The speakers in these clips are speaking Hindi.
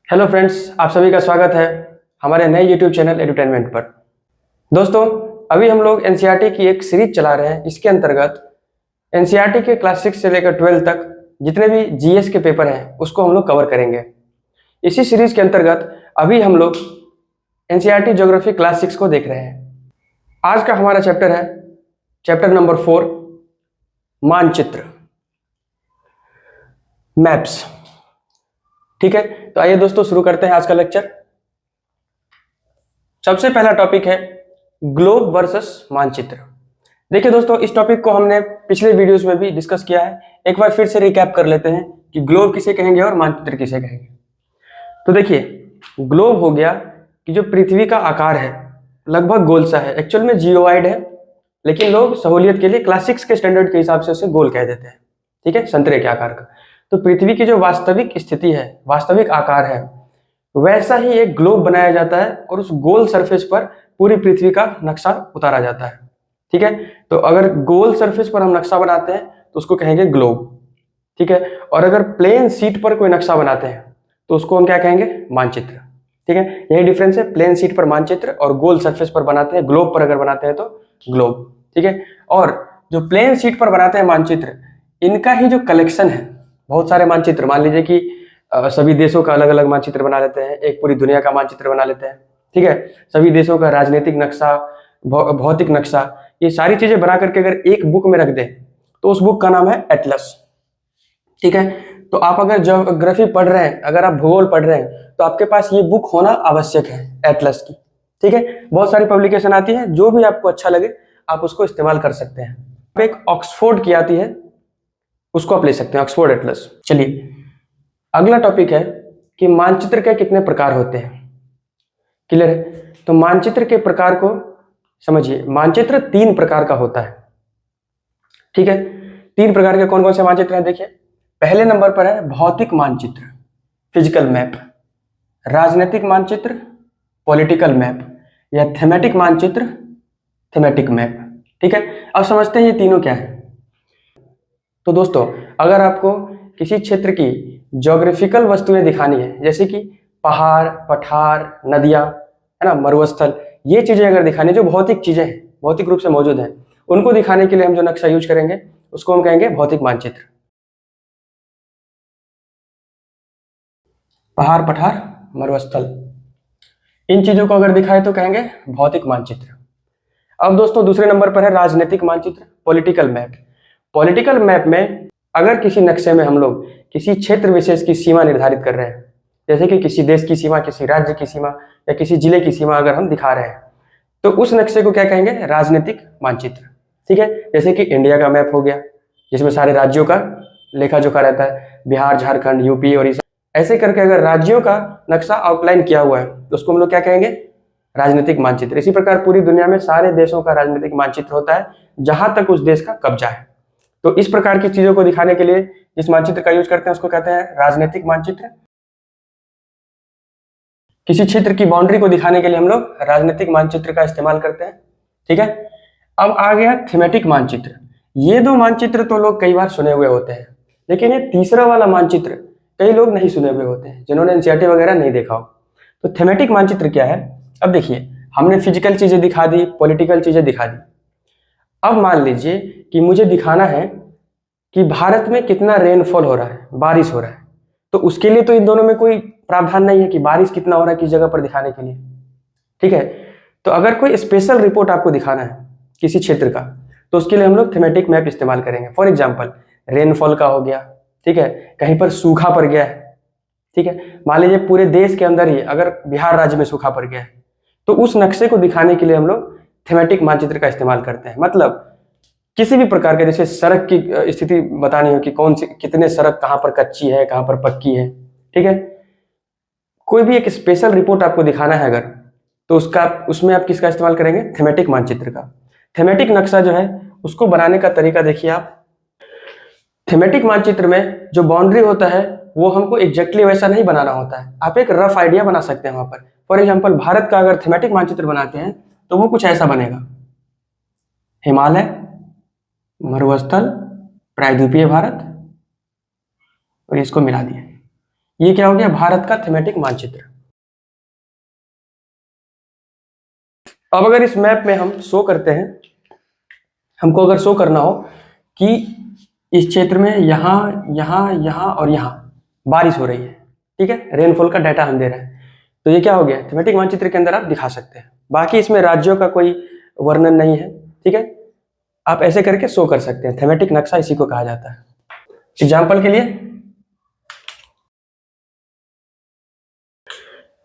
हेलो फ्रेंड्स, आप सभी का स्वागत है हमारे नए यूट्यूब चैनल एडुटेनमेंट पर। दोस्तों, अभी हम लोग एनसीईआरटी की एक सीरीज चला रहे हैं। इसके अंतर्गत एनसीईआरटी के क्लास 6 से लेकर 12 तक जितने भी जीएस के पेपर हैं उसको हम लोग कवर करेंगे। इसी सीरीज के अंतर्गत अभी हम लोग एनसीईआरटी ज्योग्राफी क्लास 6 को देख रहे हैं। आज का हमारा चैप्टर है चैप्टर नंबर 4, मानचित्र, मैप्स। ठीक है, तो आइए दोस्तों शुरू करते हैं आज का लेक्चर। सबसे पहला टॉपिक है ग्लोब वर्सेस मानचित्र। देखिए दोस्तों, इस टॉपिक को हमने पिछले वीडियोस में भी डिस्कस किया है। एक बार फिर से रिकैप कर लेते हैं कि ग्लोब किसे कहेंगे और मानचित्र किसे कहेंगे। तो देखिए, ग्लोब हो गया कि जो पृथ्वी का आकार है लगभग गोल सा है। एक्चुअल में जियोइड है, लेकिन लोग सहूलियत के लिए क्लास 6 के स्टैंडर्ड के हिसाब से उसे गोल कह देते हैं। ठीक है, संतरे के आकार का। तो पृथ्वी की जो वास्तविक स्थिति है, वास्तविक आकार है, वैसा ही एक ग्लोब बनाया जाता है और उस गोल सरफेस पर पूरी पृथ्वी का नक्शा उतारा जाता है। ठीक है, तो अगर गोल सरफेस पर हम नक्शा बनाते हैं तो उसको कहेंगे ग्लोब। ठीक है, और अगर प्लेन शीट पर कोई नक्शा बनाते हैं तो उसको हम क्या कहेंगे? मानचित्र। ठीक है, यही डिफरेंस है, प्लेन शीट पर मानचित्र और गोल सरफेस पर बनाते हैं, ग्लोब पर अगर बनाते हैं तो ग्लोब। ठीक है, और जो प्लेन शीट पर बनाते हैं मानचित्र, इनका ही जो कलेक्शन है, बहुत सारे मानचित्र, मान लीजिए कि सभी देशों का अलग अलग मानचित्र बना लेते हैं, एक पूरी दुनिया का मानचित्र बना लेते हैं। ठीक है, सभी देशों का राजनीतिक नक्शा, भौतिक नक्शा, ये सारी चीजें बना करके अगर एक बुक में रख दें तो उस बुक का नाम है एटलस। ठीक है, तो आप अगर ज्योग्राफी पढ़ रहे हैं, अगर आप भूगोल पढ़ रहे हैं, तो आपके पास ये बुक होना आवश्यक है, एटलस की। ठीक है, बहुत सारी पब्लिकेशन आती है, जो भी आपको अच्छा लगे आप उसको इस्तेमाल कर सकते हैं। एक ऑक्सफोर्ड की आती है, उसको आप ले सकते हैं, ऑक्सफोर्ड एटलस। चलिए, अगला टॉपिक है कि मानचित्र के कितने प्रकार होते हैं। क्लियर है? तो मानचित्र के प्रकार को समझिए। मानचित्र 3 प्रकार का होता है। ठीक है, 3 प्रकार के कौन कौन से मानचित्र हैं? देखिए, पहले नंबर पर है भौतिक मानचित्र, फिजिकल मैप, राजनीतिक मानचित्र, पॉलिटिकल मैप, या थीमेटिक मानचित्र, थीमेटिक मैप। ठीक है, अब समझते हैं ये तीनों क्या है। तो दोस्तों, अगर आपको किसी क्षेत्र की ज्योग्राफिकल वस्तुएं दिखानी है, जैसे कि पहाड़, पठार, नदियां, है ना, मरुस्थल, ये चीजें अगर दिखानी है, जो भौतिक चीजें हैं, भौतिक रूप से मौजूद हैं, उनको दिखाने के लिए हम जो नक्शा यूज करेंगे उसको हम कहेंगे भौतिक मानचित्र। पहाड़, पठार, मरुस्थल, इन चीजों को अगर दिखाए तो कहेंगे भौतिक मानचित्र। अब दोस्तों, दूसरे नंबर पर है राजनीतिक मानचित्र, पॉलिटिकल मैप। पॉलिटिकल मैप में अगर किसी नक्शे में हम लोग किसी क्षेत्र विशेष की सीमा निर्धारित कर रहे हैं, जैसे कि किसी देश की सीमा, किसी राज्य की सीमा, या किसी जिले की सीमा अगर हम दिखा रहे हैं, तो उस नक्शे को क्या कहेंगे? राजनीतिक मानचित्र। ठीक है, जैसे कि इंडिया का मैप हो गया, जिसमें सारे राज्यों का लेखा जोखा रहता है, बिहार, झारखंड, यूपी, ओडिशा, ऐसे करके अगर राज्यों का नक्शा आउटलाइन किया हुआ है तो उसको हम लोग क्या कहेंगे? राजनीतिक मानचित्र। इसी प्रकार पूरी दुनिया में सारे देशों का राजनीतिक मानचित्र होता है, जहां तक उस देश का कब्जा है। तो इस प्रकार की चीजों को दिखाने के लिए जिस मानचित्र का यूज करते हैं उसको कहते हैं राजनीतिक मानचित्र। किसी क्षेत्र की बाउंड्री को दिखाने के लिए हम लोग राजनीतिक मानचित्र का इस्तेमाल करते हैं। ठीक है, अब आ गया थीमेटिक मानचित्र। ये 2 मानचित्र तो लोग कई बार सुने हुए होते हैं, लेकिन ये तीसरा वाला मानचित्र कई लोग नहीं सुने हुए होते हैं, जिन्होंने एनसीईआरटी वगैरह नहीं देखा हो। तो थीमेटिक मानचित्र क्या है? अब देखिए, हमने फिजिकल चीजें दिखा दी, पॉलिटिकल चीजें दिखा दी। अब मान लीजिए कि मुझे दिखाना है कि भारत में कितना रेनफॉल हो रहा है, बारिश हो रहा है, तो उसके लिए तो इन दोनों में कोई प्रावधान नहीं है कि बारिश कितना हो रहा है किस जगह पर दिखाने के लिए। ठीक है, तो अगर कोई स्पेशल रिपोर्ट आपको दिखाना है किसी क्षेत्र का, तो उसके लिए हम लोग थीमेटिक मैप इस्तेमाल करेंगे। फॉर एग्जाम्पल, रेनफॉल का हो गया, ठीक है, कहीं पर सूखा पड़ गया है, ठीक है, मान लीजिए पूरे देश के अंदर ही अगर बिहार राज्य में सूखा पड़ गया है, तो उस नक्शे को दिखाने के लिए हम लोग थीमेटिक मानचित्र का इस्तेमाल करते हैं। मतलब किसी भी प्रकार के, जैसे सड़क की स्थिति बतानी हो कि कौन सी, कितने सड़क कहाँ पर कच्ची है, कहाँ पर पक्की है। ठीक है, कोई भी एक स्पेशल रिपोर्ट आपको दिखाना है अगर, तो उसमें आप किसका इस्तेमाल करेंगे? थीमेटिक मानचित्र का। थीमेटिक नक्शा जो है उसको बनाने का तरीका देखिए आप। थीमेटिक मानचित्र में जो बाउंड्री होता है वो हमको एग्जैक्टली वैसा नहीं बनाना होता है, आप एक रफ आइडिया बना सकते हैं वहां पर। फॉर एग्जाम्पल, भारत का अगर थीमेटिक मानचित्र बनाते हैं तो वो कुछ ऐसा बनेगा: हिमालय, मरुस्थल, प्रायद्वीपीय भारत, और इसको मिला दिए, ये क्या हो गया, भारत का थीमेटिक मानचित्र। अब अगर इस मैप में हम शो करते हैं, हमको अगर शो करना हो कि इस क्षेत्र में यहाँ यहाँ यहाँ और यहाँ बारिश हो रही है, ठीक है, रेनफॉल का डाटा हम दे रहे हैं, तो ये क्या हो गया, थीमेटिक मानचित्र के अंदर आप दिखा सकते हैं। बाकी इसमें राज्यों का कोई वर्णन नहीं है, ठीक है, आप ऐसे करके शो कर सकते हैं। थीमेटिक नक्शा इसी को कहा जाता है। एग्जाम्पल के लिए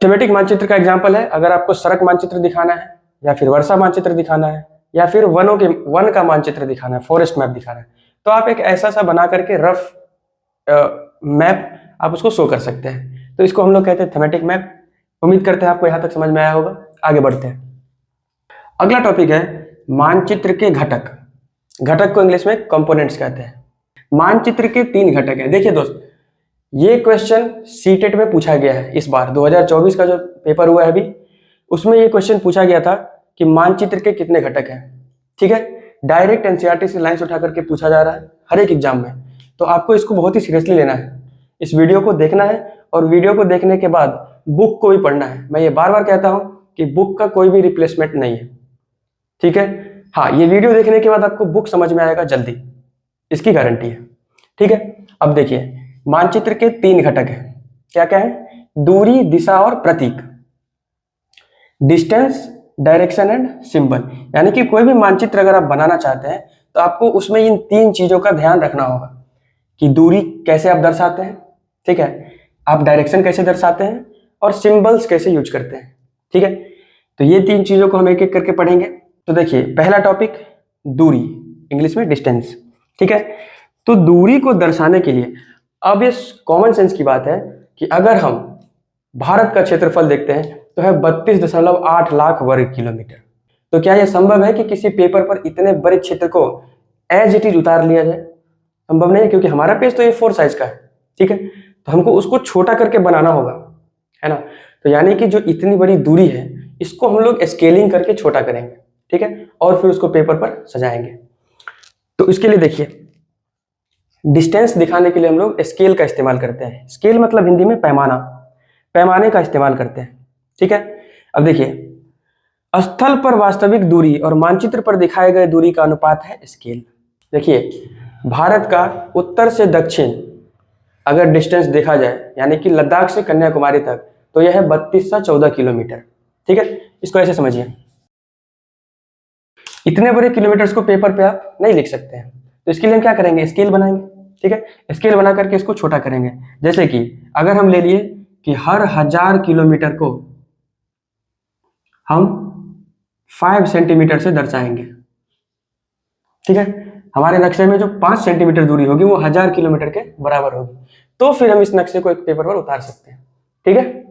थीमेटिक मानचित्र का एग्जाम्पल है, अगर आपको सड़क मानचित्र दिखाना है, या फिर वर्षा मानचित्र दिखाना है, या फिर वन का मानचित्र दिखाना है, फॉरेस्ट मैप दिखाना है, तो आप एक ऐसा सा बना करके रफ मैप आप उसको शो कर सकते हैं। तो इसको हम लोग कहते हैं थीमेटिक मैप। उम्मीद करते हैं आपको यहाँ तक समझ में आया होगा। आगे बढ़ते हैं। अगला टॉपिक है मानचित्र के घटक। घटक को इंग्लिश में कंपोनेंट्स कहते हैं। मानचित्र के 3 घटक हैं। देखिए दोस्त, ये क्वेश्चन सीटेट में पूछा गया है इस बार 2024 का जो पेपर हुआ है अभी, उसमें ये क्वेश्चन पूछा गया था कि मानचित्र के कितने घटक हैं, ठीक है। डायरेक्ट एनसीईआरटी से लाइंस उठा करके पूछा जा रहा है हर एक एग्जाम में, तो आपको इसको बहुत ही सीरियसली लेना है। इस वीडियो को देखना है और वीडियो को देखने के बाद बुक को भी पढ़ना है। मैं ये बार बार कहता हूं कि बुक का कोई भी रिप्लेसमेंट नहीं है, ठीक है। हाँ, ये वीडियो देखने के बाद आपको बुक समझ में आएगा जल्दी, इसकी गारंटी है, ठीक है। अब देखिए, मानचित्र के 3 घटक हैं। क्या क्या है? दूरी, दिशा और प्रतीक। Distance, direction and symbol. यानी कि कोई भी मानचित्र अगर आप बनाना चाहते हैं तो आपको उसमें इन 3 चीजों का ध्यान रखना होगा कि दूरी कैसे आप दर्शाते हैं, ठीक है, आप डायरेक्शन कैसे दर्शाते हैं और सिंबल्स कैसे यूज करते हैं, ठीक है। तो ये 3 चीजों को हम एक एक करके पढ़ेंगे। तो देखिए, पहला टॉपिक दूरी, इंग्लिश में डिस्टेंस, ठीक है। तो दूरी को दर्शाने के लिए अब ये कॉमन सेंस की बात है कि अगर हम भारत का क्षेत्रफल देखते हैं तो है 32.8 लाख वर्ग किलोमीटर। तो क्या यह संभव है कि किसी पेपर पर इतने बड़े क्षेत्र को एज इट इज उतार लिया जाए? संभव नहीं है, क्योंकि हमारा पेज तो A4 साइज का है, ठीक है। तो हमको उसको छोटा करके बनाना होगा, है ना। तो यानी कि जो इतनी बड़ी दूरी है इसको हम लोग स्केलिंग करके छोटा करेंगे, ठीक है, और फिर उसको पेपर पर सजाएंगे। तो इसके लिए देखिए, डिस्टेंस दिखाने के लिए हम लोग स्केल का इस्तेमाल करते हैं। स्केल मतलब हिंदी में पैमाना, पैमाने का इस्तेमाल करते हैं, ठीक है। अब देखिए, स्थल पर वास्तविक दूरी और मानचित्र पर दिखाए गए दूरी का अनुपात है स्केल। देखिए, भारत का उत्तर से दक्षिण अगर डिस्टेंस देखा जाए, यानी कि लद्दाख से कन्याकुमारी तक, तो यह है 32 से 14 किलोमीटर, ठीक है। इसको ऐसे समझिए, इतने बड़े किलोमीटर्स को पेपर पे आप नहीं लिख सकते हैं, तो इसके लिए हम क्या करेंगे, स्केल बनाएंगे, ठीक है। स्केल बना करके इसको छोटा करेंगे। जैसे कि अगर हम ले लिए कि हर 1000 किलोमीटर को हम 5 सेंटीमीटर से दर्शाएंगे, ठीक है। हमारे नक्शे में जो 5 सेंटीमीटर दूरी होगी वो 1000 किलोमीटर के बराबर होगी, तो फिर हम इस नक्शे को एक पेपर पर उतार सकते हैं, ठीक है।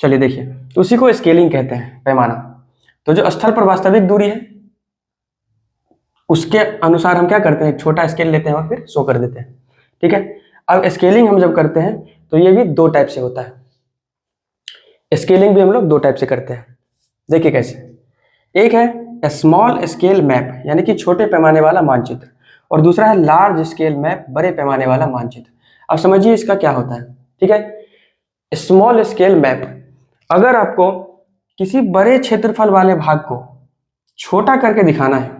चलिए देखिए, उसी को स्केलिंग कहते हैं, पैमाना। तो जो स्थल पर वास्तविक दूरी है उसके अनुसार हम क्या करते हैं, छोटा स्केल लेते हैं और फिर शो कर देते हैं, ठीक है। अब स्केलिंग हम जब करते हैं तो ये भी 2 टाइप से होता है। स्केलिंग भी हम लोग 2 टाइप से करते हैं। देखिए कैसे, एक है स्मॉल स्केल मैप, यानी कि छोटे पैमाने वाला मानचित्र, और दूसरा है लार्ज स्केल मैप, बड़े पैमाने वाला मानचित्र। अब समझिए इसका क्या होता है, ठीक है। स्मॉल स्केल मैप, अगर आपको किसी बड़े क्षेत्रफल वाले भाग को छोटा करके दिखाना है,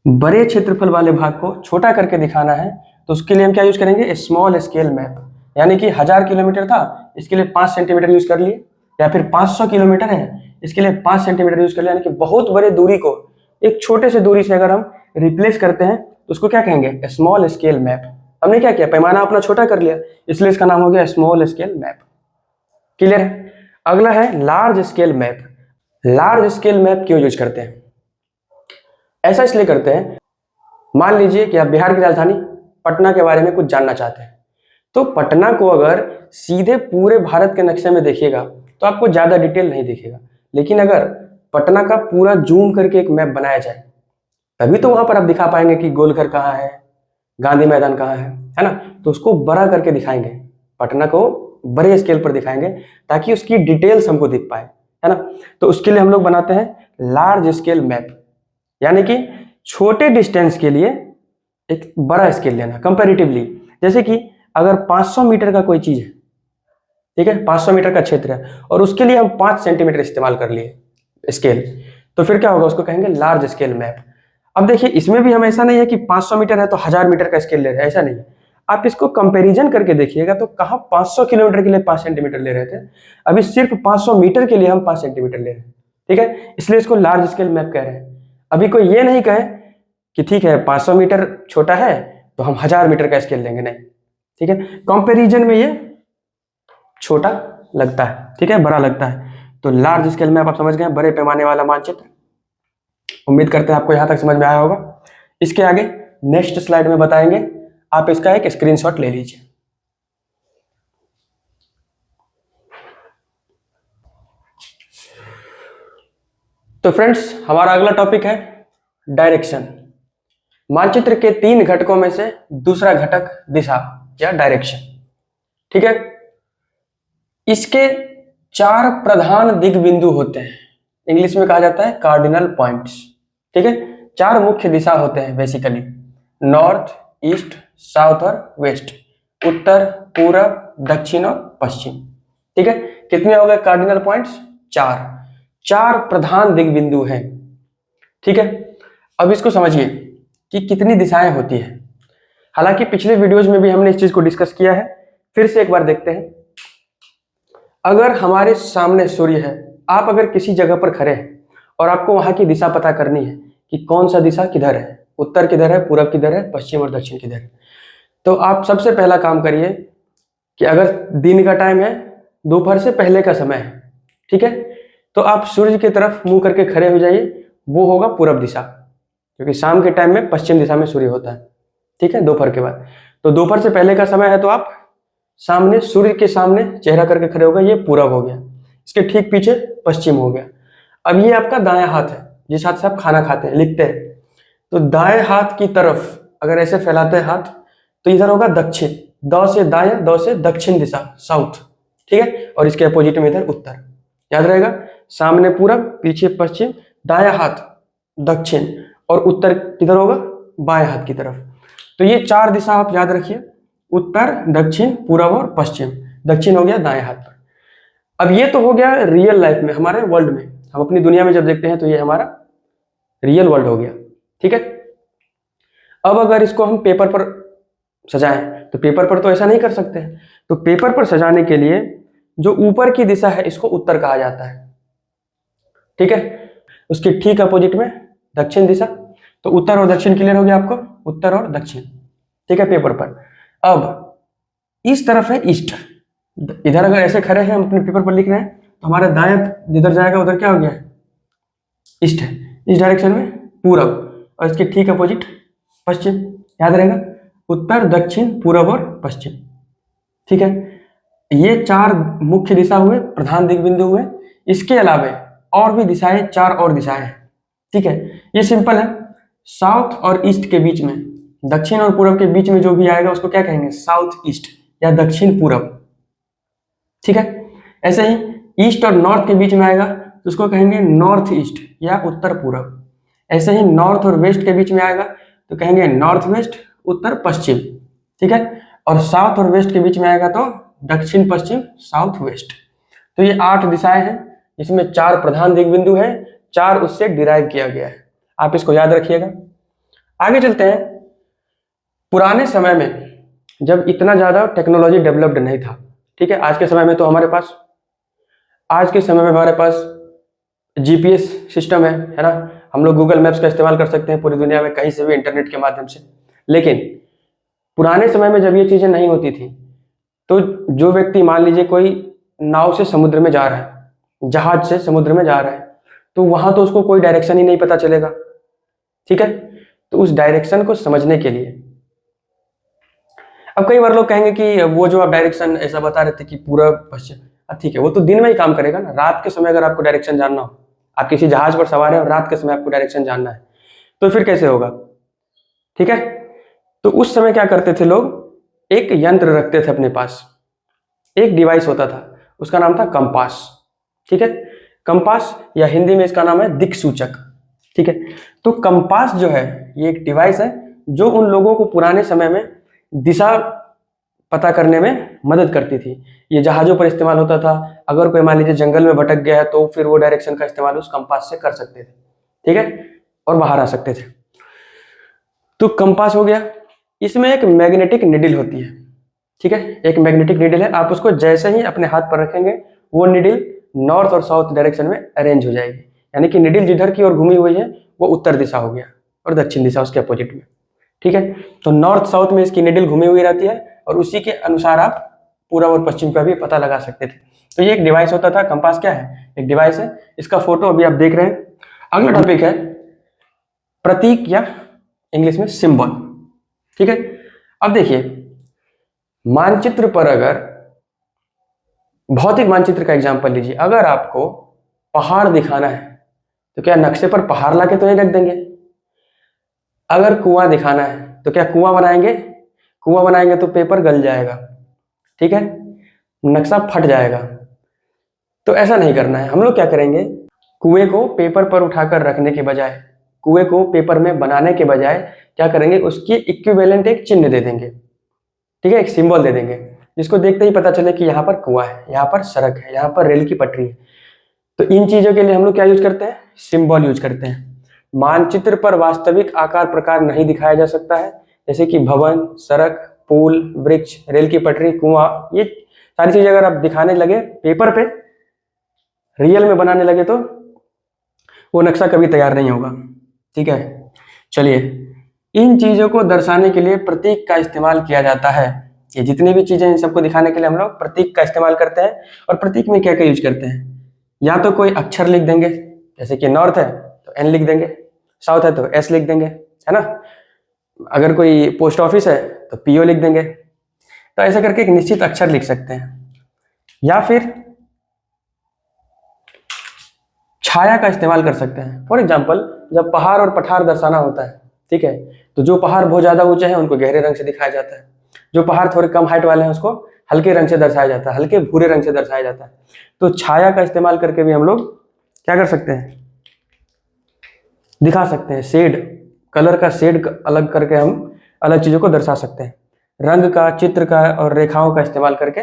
बड़े क्षेत्रफल वाले भाग को छोटा करके दिखाना है, तो उसके लिए हम क्या यूज करेंगे, स्मॉल स्केल मैप। यानी कि 1000 किलोमीटर था, इसके लिए 5 सेंटीमीटर यूज कर लिए, या फिर 500 किलोमीटर है, इसके लिए 5 सेंटीमीटर यूज कर लिया। यानी कि बहुत बड़े दूरी को एक छोटे से दूरी से अगर हम रिप्लेस करते हैं तो उसको क्या कहेंगे, स्मॉल स्केल मैप। हमने क्या किया, पैमाना अपना छोटा कर लिया, इसलिए इसका नाम हो गया स्मॉल स्केल मैप। क्लियर है। अगला है large scale map. Large scale map क्यों यूज करते हैं? ऐसा इसलिए करते हैं, मान लीजिए कि आप बिहार की राजधानी पटना के बारे में कुछ जानना चाहते हैं, तो पटना को अगर सीधे पूरे भारत के नक्शे में देखिएगा तो आपको ज्यादा डिटेल नहीं दिखेगा, लेकिन अगर पटना का पूरा जूम करके एक मैप बनाया जाए तभी तो वहां पर आप दिखा पाएंगे कि गोलघर कहाँ है, गांधी मैदान कहाँ है ना। तो उसको बड़ा करके दिखाएंगे, पटना को बड़े स्केल पर दिखाएंगे ताकि उसकी डिटेल्स हमको दिख पाए, है ना। तो उसके लिए हम लोग बनाते हैं लार्ज स्केल मैप, यानी कि छोटे डिस्टेंस के लिए एक बड़ा स्केल लेना कंपैरेटिवली। जैसे कि अगर 500 मीटर का कोई चीज है, ठीक है, 500 मीटर का क्षेत्र है और उसके लिए हम 5 सेंटीमीटर इस्तेमाल कर लिए स्केल, तो फिर क्या होगा, उसको कहेंगे लार्ज स्केल मैप। अब देखिए इसमें भी हम ऐसा नहीं है कि 500 मीटर है तो 1000 मीटर का स्केल ले रहे हैं, ऐसा नहीं है। आप इसको कंपैरिजन करके देखिएगा तो कहाँ 500 किलोमीटर के लिए 5 सेंटीमीटर ले रहे थे, अभी सिर्फ 500 मीटर के लिए हम 5 सेंटीमीटर ले रहे हैं, ठीक है, इसलिए इसको लार्ज स्केल मैप कह रहे हैं। अभी कोई ये नहीं कहे कि ठीक है 500 मीटर छोटा है तो हम 1000 मीटर का स्केल लेंगे, नहीं, ठीक है, कंपैरिजन में ये छोटा लगता है, ठीक है, बड़ा लगता है। तो लार्ज स्केल मैप आप समझ गए, बड़े पैमाने वाला मानचित्र। उम्मीद करते हैं आपको यहां तक समझ में आया होगा। इसके आगे नेक्स्ट स्लाइड में बताएंगे, आप इसका एक स्क्रीनशॉट ले लीजिए। तो फ्रेंड्स हमारा अगला टॉपिक है डायरेक्शन। मानचित्र के 3 घटकों में से दूसरा घटक दिशा या डायरेक्शन, ठीक है। इसके 4 प्रधान दिग बिंदु होते हैं, इंग्लिश में कहा जाता है कार्डिनल पॉइंट्स, ठीक है। 4 मुख्य दिशा होते हैं बेसिकली, नॉर्थ, ईस्ट, साउथ और वेस्ट, उत्तर, पूरब, दक्षिण और पश्चिम, ठीक है। कितने हो गए कार्डिनल पॉइंट्स? 4 प्रधान दिग बिंदु हैं, ठीक है। अब इसको समझिए कि कितनी दिशाएं होती हैं। हालांकि पिछले वीडियोज में भी हमने इस चीज को डिस्कस किया है, फिर से एक बार देखते हैं। अगर हमारे सामने सूर्य है, आप अगर किसी जगह पर खड़े हैं और आपको वहां की दिशा पता करनी है कि कौन सा दिशा किधर है, उत्तर किधर है, पूरब किधर है, पश्चिम और दक्षिण किधर है, तो आप सबसे पहला काम करिए कि अगर दिन का टाइम है, दोपहर से पहले का समय है, ठीक है, तो आप सूर्य की तरफ मुंह करके खड़े हो जाइए, वो होगा पूरब दिशा, क्योंकि शाम के टाइम में पश्चिम दिशा में सूर्य होता है, ठीक है, दोपहर के बाद। तो दोपहर से पहले का समय है तो आप सामने सूर्य के सामने चेहरा करके खड़े हो गए, ये पूरब हो गया। इसके ठीक पीछे पश्चिम हो गया। अब ये आपका दायां हाथ है, जिस हाथ से आप खाना खाते हैं, लिखते हैं, तो दाएं हाथ की तरफ अगर ऐसे फैलाते हैं हाथ तो इधर होगा दक्षिण, द से दाएं, द से दक्षिण दिशा, साउथ, ठीक है, और इसके अपोजिट में इधर उत्तर। याद रहेगा, सामने पूरब, पीछे पश्चिम, दायां हाथ दक्षिण और उत्तर किधर होगा, बाएं हाथ की तरफ। तो ये 4 दिशा आप याद रखिए, उत्तर, दक्षिण, पूरब और पश्चिम। दक्षिण हो गया दाएं हाथ पर। अब ये तो हो गया रियल लाइफ में, हमारे वर्ल्ड में, हम अपनी दुनिया में जब देखते हैं तो ये हमारा रियल वर्ल्ड हो गया, ठीक है। अब अगर इसको हम पेपर पर सजाएं तो पेपर पर तो ऐसा नहीं कर सकते हैं, तो पेपर पर सजाने के लिए जो ऊपर की दिशा है इसको उत्तर कहा जाता है, ठीक है। उसके ठीक अपोजिट में दक्षिण दिशा, तो उत्तर और दक्षिण क्लियर हो गया आपको, उत्तर और दक्षिण, ठीक है, पेपर पर। अब इस तरफ है ईस्ट, इधर अगर ऐसे खड़े हैं हम अपने पेपर पर लिख रहे हैं तो हमारा दाएं जिधर जाएगा उधर क्या हो गया है, ईस्ट है, इस डायरेक्शन में पूरब, और इसके ठीक अपोजिट पश्चिम। याद रहेगा, उत्तर, दक्षिण, पूरब और पश्चिम, ठीक है। ये 4 मुख्य दिशा हुए, प्रधान दिग बिंदु हुए। इसके अलावा और भी दिशाएं, 4 और दिशाएं हैं, ठीक है। ये सिंपल है, साउथ और ईस्ट के बीच में, दक्षिण और पूरब के बीच में जो भी आएगा उसको क्या कहेंगे, साउथ ईस्ट या दक्षिण पूरब, ठीक है। ऐसे ही ईस्ट और नॉर्थ के बीच में आएगा तो उसको कहेंगे नॉर्थ ईस्ट या उत्तर पूरब। ऐसे ही नॉर्थ और वेस्ट के बीच में आएगा तो कहेंगे नॉर्थ वेस्ट, उत्तर पश्चिम, ठीक है। और साउथ और वेस्ट के बीच में आएगा तो दक्षिण पश्चिम, साउथ वेस्ट। तो ये 8 दिशाएं हैं, इसमें 4 प्रधान दिग बिंदु हैं, 4 उससे डिराइव किया गया है, आप इसको याद रखिएगा। आगे चलते हैं। पुराने समय में जब इतना ज्यादा टेक्नोलॉजी डेवलप्ड नहीं था, ठीक है, आज के समय में तो हमारे पास जीपीएस सिस्टम है ना, हम लोग गूगल मैप्स का इस्तेमाल कर सकते हैं पूरी दुनिया में कहीं से भी इंटरनेट के माध्यम से। लेकिन पुराने समय में जब ये चीजें नहीं होती थी तो जो व्यक्ति मान लीजिए कोई नाव से समुद्र में जा रहा है, जहाज से समुद्र में जा रहा है, तो वहां तो उसको कोई डायरेक्शन ही नहीं पता चलेगा, ठीक है। तो उस डायरेक्शन को समझने के लिए, अब कई बार लोग कहेंगे कि वो जो आप डायरेक्शन ऐसा बता रहे थे कि पूरब पश्चिम, ठीक है, वो तो दिन में ही काम करेगा ना। रात के समय अगर आपको डायरेक्शन जानना हो, आप किसी जहाज पर सवार है और रात के समय आपको डायरेक्शन जानना है, तो फिर कैसे होगा, ठीक है। तो उस समय क्या करते थे लोग, एक यंत्र रखते थे अपने पास, एक डिवाइस होता था, उसका नाम था कंपास, ठीक है। कंपास या हिंदी में इसका नाम है दिक्सूचक, ठीक है। तो कंपास जो है ये एक डिवाइस है जो उन लोगों को पुराने समय में दिशा पता करने में मदद करती थी। ये जहाज़ों पर इस्तेमाल होता था। अगर कोई मान लीजिए जंगल में भटक गया है तो फिर वो डायरेक्शन का इस्तेमाल उस कंपास से कर सकते थे, ठीक है, और बाहर आ सकते थे। तो कंपास हो गया। इसमें एक मैग्नेटिक निडल होती है, ठीक है, एक मैग्नेटिक निडल है। आप उसको जैसे ही अपने हाथ पर रखेंगे वो निडल नॉर्थ और साउथ डायरेक्शन में अरेंज हो जाएगी, यानी कि निडल जिधर की ओर घूमी हुई है वो उत्तर दिशा हो गया और दक्षिण दिशा उसके अपोजिट में, ठीक है। तो नॉर्थ साउथ में इसकी निडल घूमी हुई रहती है और उसी के अनुसार आप पूर्व और पश्चिम का भी पता लगा सकते थे। तो ये एक डिवाइस होता था। कंपास क्या है? एक डिवाइस है। इसका फोटो अभी आप देख रहे हैं। अगला टॉपिक है प्रतीक या इंग्लिश में सिंबल, ठीक है। अब देखिए, मानचित्र पर अगर भौतिक मानचित्र का एग्जांपल लीजिए, अगर आपको पहाड़ दिखाना है तो क्या नक्शे पर पहाड़ लाके तो नहीं रख देंगे? अगर कुआं दिखाना है तो क्या कुआं बनाएंगे? कुआं बनाएंगे तो पेपर गल जाएगा, ठीक है, नक्शा फट जाएगा। तो ऐसा नहीं करना है। हम लोग क्या करेंगे, कुएं को पेपर पर उठाकर रखने के बजाय, कुएं को पेपर में बनाने के बजाय क्या करेंगे, उसके इक्विवेलेंट एक चिन्ह दे देंगे, ठीक है, एक सिंबल दे देंगे जिसको देखते ही पता चले कि यहाँ पर कुआं है, यहाँ पर सड़क है, यहाँ पर रेल की पटरी है। तो इन चीजों के लिए हम लोग क्या यूज करते हैं? सिंबल यूज करते हैं। मानचित्र पर वास्तविक आकार प्रकार नहीं दिखाया जा सकता है, जैसे कि भवन, सड़क, पुल, वृक्ष, रेल की पटरी, कुआं, ये सारी चीजें अगर आप दिखाने लगे पेपर पे, रियल में बनाने लगे तो वो नक्शा कभी तैयार नहीं होगा, ठीक है। चलिए, इन चीजों को दर्शाने के लिए प्रतीक का इस्तेमाल किया जाता है। ये जितनी भी चीजें इन सबको दिखाने के लिए हम लोग प्रतीक का इस्तेमाल करते हैं। और प्रतीक में क्या क्या यूज करते हैं? या तो कोई अक्षर लिख देंगे, जैसे कि नॉर्थ है तो एन लिख देंगे, साउथ है तो एस लिख देंगे, है ना। अगर कोई पोस्ट ऑफिस है तो पीओ लिख देंगे। तो ऐसा करके एक निश्चित अक्षर लिख सकते हैं। या फिर छाया का इस्तेमाल कर सकते हैं। फॉर एग्जाम्पल, जब पहाड़ और पठार दर्शाना होता है, ठीक है, तो जो पहाड़ बहुत ज्यादा ऊंचे हैं उनको गहरे रंग से दिखाया जाता है, जो पहाड़ थोड़े कम हाइट वाले हैं उसको हल्के रंग से दर्शाया जाता है, हल्के भूरे रंग से दर्शाया जाता है। तो छाया का इस्तेमाल करके भी हम लोग क्या कर सकते हैं, दिखा सकते हैं। शेड, कलर का शेड अलग करके हम अलग चीजों को दर्शा सकते हैं। रंग का, चित्र का और रेखाओं का इस्तेमाल करके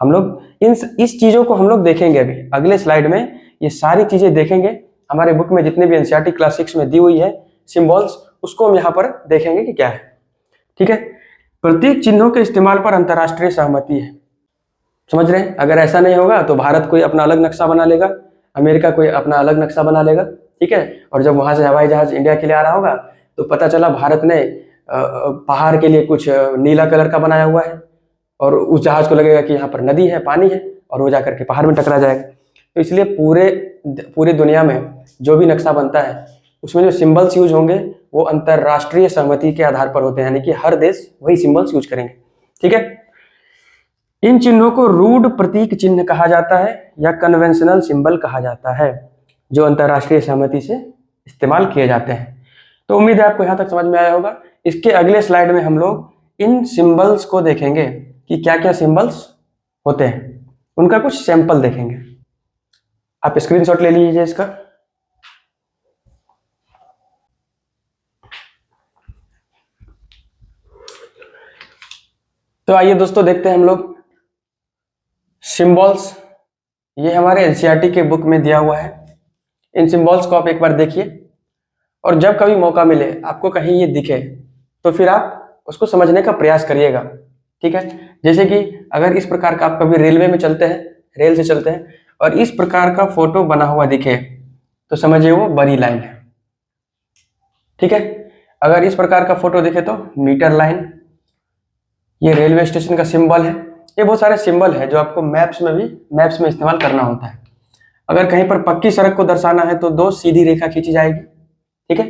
हम लोग इस चीजों को हम लोग देखेंगे। अभी अगले स्लाइड में ये सारी चीजें देखेंगे। हमारे बुक में जितने भी एनसीईआरटी क्लास 6 में दी हुई है सिंबल्स, उसको हम यहाँ पर देखेंगे कि क्या है, ठीक है। प्रतीक चिन्हों के इस्तेमाल पर अंतर्राष्ट्रीय सहमति है, समझ रहे हैं। अगर ऐसा नहीं होगा तो भारत कोई अपना अलग नक्शा बना लेगा, अमेरिका कोई अपना अलग नक्शा बना लेगा, ठीक है। और जब वहां से हवाई जहाज इंडिया के लिए आ रहा होगा तो पता चला भारत ने पहाड़ के लिए कुछ नीला कलर का बनाया हुआ है, और उस जहाज को लगेगा कि यहाँ पर नदी है, पानी है, और वो जाकर के पहाड़ में टकरा जाएगा। तो इसलिए पूरे दुनिया में जो भी नक्शा बनता है उसमें जो सिंबल्स यूज होंगे वो अंतरराष्ट्रीय सहमति के आधार पर होते हैं, यानी कि हर देश वही सिंबल्स यूज करेंगे, ठीक है। इन चिन्हों को रूढ़ प्रतीक चिन्ह कहा जाता है या कन्वेंशनल सिंबल कहा जाता है, जो अंतरराष्ट्रीय सहमति से इस्तेमाल किए जाते हैं। तो उम्मीद है आपको यहाँ तक समझ में आया होगा। इसके अगले स्लाइड में हम लोग इन सिंबल्स को देखेंगे कि क्या क्या सिंबल्स होते हैं, उनका कुछ सैंपल देखेंगे। आप स्क्रीनशॉट ले लीजिए इसका। तो आइए दोस्तों देखते हैं हम लोग सिंबल्स। ये हमारे एनसीईआरटी के बुक में दिया हुआ है। इन सिंबल्स को आप एक बार देखिए, और जब कभी मौका मिले आपको कहीं ये दिखे तो फिर आप उसको समझने का प्रयास करिएगा, ठीक है। जैसे कि अगर इस प्रकार का आप कभी रेलवे में चलते हैं, रेल से चलते हैं, और इस प्रकार का फोटो बना हुआ दिखे तो समझिए वो बड़ी लाइन है, ठीक है। अगर इस प्रकार का फोटो दिखे तो मीटर लाइन, ये रेलवे स्टेशन का सिंबल है। ये बहुत सारे सिंबल है जो आपको मैप्स में इस्तेमाल करना होता है। अगर कहीं पर पक्की सड़क को दर्शाना है तो 2 सीधी रेखा खींची जाएगी, ठीक है,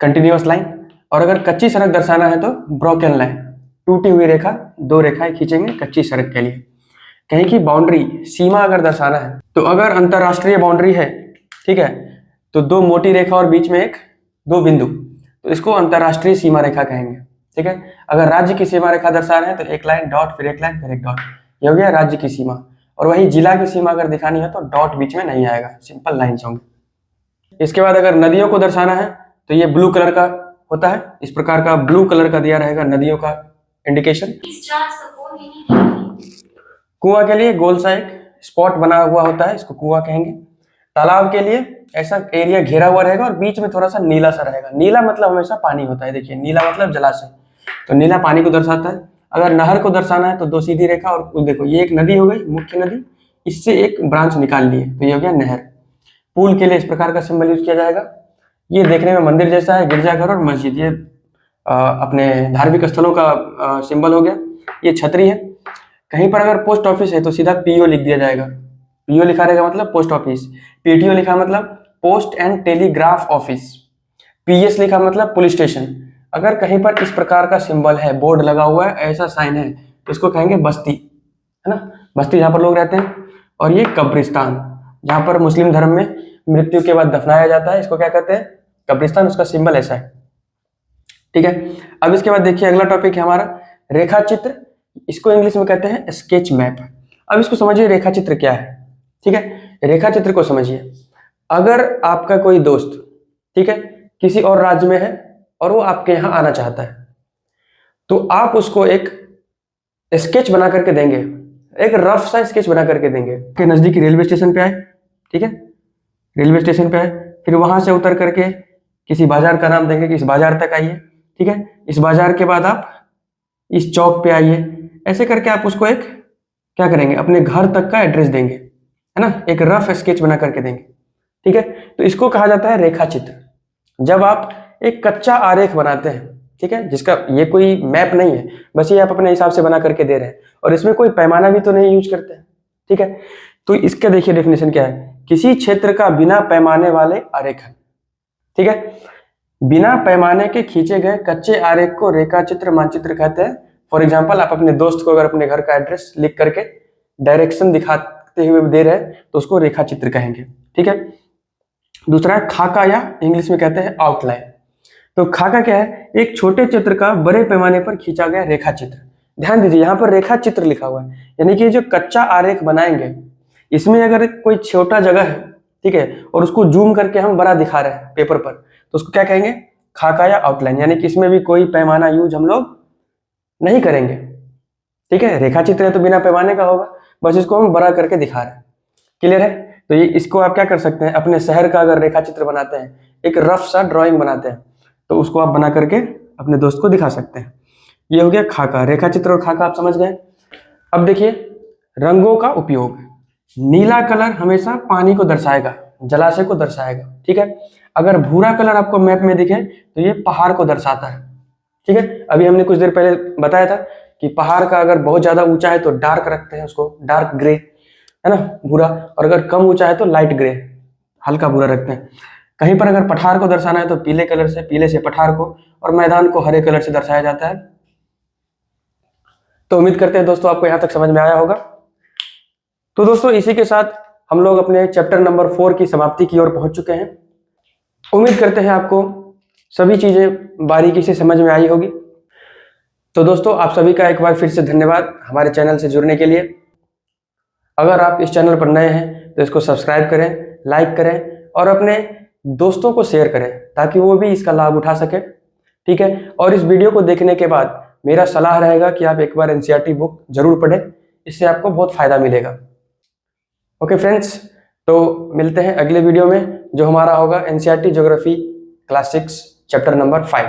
कंटिन्यूअस लाइन। और अगर कच्ची सड़क दर्शाना है तो ब्रोकन लाइन, टूटी हुई रेखा, 2 रेखाएं खींचेंगे कच्ची सड़क के लिए। कहीं की बाउंड्री, सीमा अगर दर्शाना है तो अगर अंतरराष्ट्रीय बाउंड्री है, ठीक है, तो 2 मोटी रेखा और बीच में 2 बिंदु, तो इसको अंतरराष्ट्रीय सीमा रेखा कहेंगे, ठीक है। अगर राज्य की सीमा रेखा दर्शा रहे हैं तो 1 लाइन, डॉट, फिर 1 लाइन, फिर 1 डॉट, ये हो गया राज्य की सीमा। और वही जिला की सीमा अगर दिखानी है तो डॉट बीच में नहीं आएगा, सिंपल लाइन्स होंगे। इसके बाद अगर नदियों को दर्शाना है तो ये ब्लू कलर का होता है, इस प्रकार का ब्लू कलर का दिया रहेगा नदियों का इंडिकेशन। कुआं के लिए गोल सा एक स्पॉट बना हुआ होता है, इसको कुआं कहेंगे। तालाब के लिए ऐसा एरिया घेरा हुआ रहेगा और बीच में थोड़ा सा नीला सा रहेगा। नीला मतलब हमेशा पानी होता है, देखिए नीला मतलब जलाशय, तो नीला पानी को दर्शाता है। अगर नहर को दर्शाना है तो दो सीधी रेखा, और देखो ये एक नदी हो गई, मुख्य नदी, इससे एक ब्रांच निकाल लिए तो ये हो गया नहर। पुल के लिए इस प्रकार का सिंबल यूज किया जाएगा। ये देखने में मंदिर जैसा है, गिरजाघर और मस्जिद, ये अपने धार्मिक स्थलों का सिंबल हो गया। ये छतरी है। कहीं पर अगर पोस्ट ऑफिस है तो सीधा पीओ लिख दिया जाएगा। पीओ लिखा रहेगा मतलब पोस्ट ऑफिस। पीटीओ लिखा मतलब post and telegraph office. PS लिखा मतलब पुलिस स्टेशन। अगर कहीं पर इस प्रकार का सिंबल है, बोर्ड लगा हुआ है, ऐसा साइन है, तो इसको कहेंगे बस्ती, है ना, बस्ती जहाँ पर लोग रहते हैं। और ये कब्रिस्तान, जहाँ पर मुस्लिम धर्म में मृत्यु के बाद दफनाया जाता है, इसको क्या कहते हैं, कब्रिस्तान। उसका सिंबल ऐसा है, ठीक है। अब इसके बाद देखिए अगला टॉपिक है हमारा रेखा चित्र। इसको इंग्लिश में कहते हैं स्केच मैप। अब इसको समझिए रेखा चित्र क्या है, ठीक है। रेखा चित्र को समझिए। अगर आपका कोई दोस्त, ठीक है, किसी और राज्य में है और वो आपके यहाँ आना चाहता है, तो आप उसको एक स्केच बना करके देंगे, एक रफ सा स्केच बना करके देंगे कि नजदीकी रेलवे स्टेशन पे आए, ठीक है, रेलवे स्टेशन पे आए, फिर वहां से उतर करके किसी बाजार का नाम देंगे कि इस बाजार तक आइए, ठीक है, इस बाजार के बाद आप इस चौक पे आइए। ऐसे करके आप उसको एक क्या करेंगे, अपने घर तक का एड्रेस देंगे, है ना, एक रफ स्केच बना करके देंगे, ठीक है। तो इसको कहा जाता है रेखा चित्र। जब आप एक कच्चा आरेख बनाते हैं, ठीक है, जिसका ये कोई मैप नहीं है, बस ये आप अपने हिसाब से बना करके दे रहे हैं, और इसमें कोई पैमाना भी तो नहीं यूज करते हैं, ठीक है। तो इसका देखिए डेफिनेशन क्या है, किसी क्षेत्र का बिना पैमाने वाले आरेखन, ठीक है। बिना पैमाने के खींचे गए कच्चे आरेख को रेखा चित्र मानचित्र कहते हैं। फॉर एग्जाम्पल, आप अपने दोस्त को अगर अपने घर का एड्रेस लिख करके डायरेक्शन दिखाते हुए दे रहे हैं तो उसको रेखा चित्र कहेंगे, ठीक है। दूसरा है खाका, या इंग्लिश में कहते हैं आउटलाइन। तो खाका क्या है, एक छोटे चित्र का बड़े पैमाने पर खींचा गया रेखा चित्र। ध्यान दीजिए यहाँ पर रेखा चित्र लिखा हुआ है, यानी कि जो कच्चा आरेख बनाएंगे, इसमें अगर कोई छोटा जगह है, ठीक है, और उसको जूम करके हम बड़ा दिखा रहे हैं पेपर पर, तो उसको क्या कहेंगे, खाका या आउटलाइन। यानी कि इसमें भी कोई पैमाना यूज हम लोग नहीं करेंगे, ठीक है। रेखा चित्र है तो बिना पैमाने का होगा, बस इसको हम बड़ा करके दिखा रहे हैं। क्लियर है। तो ये इसको आप क्या कर सकते हैं, अपने शहर का अगर रेखा चित्र बनाते हैं, एक रफ सा ड्राइंग बनाते हैं, तो उसको आप बना करके अपने दोस्त को दिखा सकते हैं। ये हो गया खाका, रेखा चित्र और खाका आप समझ गए। अब देखिए रंगों का उपयोग। नीला कलर हमेशा पानी को दर्शाएगा, जलाशय को दर्शाएगा, ठीक है। अगर भूरा कलर आपको मैप में दिखे तो ये पहाड़ को दर्शाता है, ठीक है। अभी हमने कुछ देर पहले बताया था कि पहाड़ का अगर बहुत ज्यादा ऊंचा है तो डार्क रखते हैं उसको, डार्क ग्रे, है ना, भूरा, और अगर कम ऊंचा है तो लाइट ग्रे, हल्का भूरा रखते हैं। कहीं पर अगर पठार को दर्शाना है तो पीले कलर से, पीले से पठार को, और मैदान को हरे कलर से दर्शाया जाता है। तो उम्मीद करते हैं दोस्तों आपको यहाँ तक समझ में आया होगा। तो दोस्तों इसी के साथ हम लोग अपने चैप्टर नंबर 4 की समाप्ति की ओर पहुंच चुके हैं। उम्मीद करते हैं आपको सभी चीजें बारीकी से समझ में आई होगी। तो दोस्तों आप सभी का एक बार फिर से धन्यवाद हमारे चैनल से जुड़ने के लिए। अगर आप इस चैनल पर नए हैं तो इसको सब्सक्राइब करें, लाइक करें और अपने दोस्तों को शेयर करें ताकि वो भी इसका लाभ उठा सके, ठीक है। और इस वीडियो को देखने के बाद मेरा सलाह रहेगा कि आप एक बार एनसीईआरटी बुक जरूर पढ़ें, इससे आपको बहुत फायदा मिलेगा। ओके फ्रेंड्स, तो मिलते हैं अगले वीडियो में जो हमारा होगा NCERT geography class 6 chapter number 5।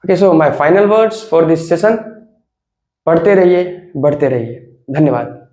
Okay, so my final words for this session, पढ़ते रहिए, बढ़ते रहिए। धन्यवाद।